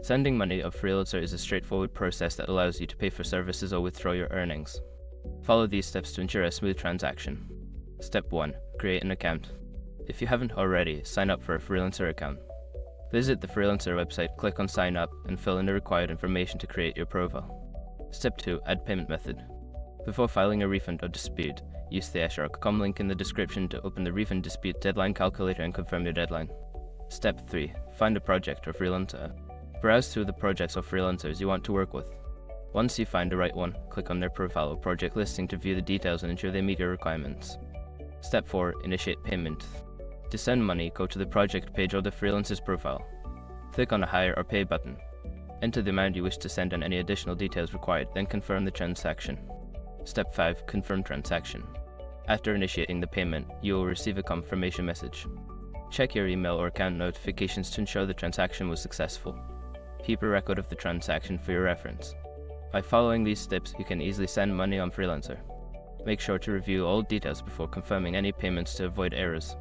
Sending money on Freelancer is a straightforward process that allows you to pay for services or withdraw your earnings. Follow these steps to ensure a smooth transaction. Step 1. Create an account. If you haven't already, sign up for a Freelancer account. Visit the Freelancer website, click on Sign Up, and fill in the required information to create your profile. Step 2. Add payment method. Before filing a refund or dispute, use the shrc.com link in the description to open the refund dispute deadline calculator and confirm your deadline. Step 3. Find a project or freelancer. Browse through the projects or freelancers you want to work with. Once you find the right one, click on their profile or project listing to view the details and ensure they meet your requirements. Step 4. Initiate payment. To send money, go to the project page or the freelancer's profile. Click on the Hire or Pay button. Enter the amount you wish to send and any additional details required, then confirm the transaction. Step 5. Confirm transaction. After initiating the payment, you will receive a confirmation message. Check your email or account notifications to ensure the transaction was successful. Keep a record of the transaction for your reference. By following these steps, you can easily send money on Freelancer. Make sure to review all details before confirming any payments to avoid errors.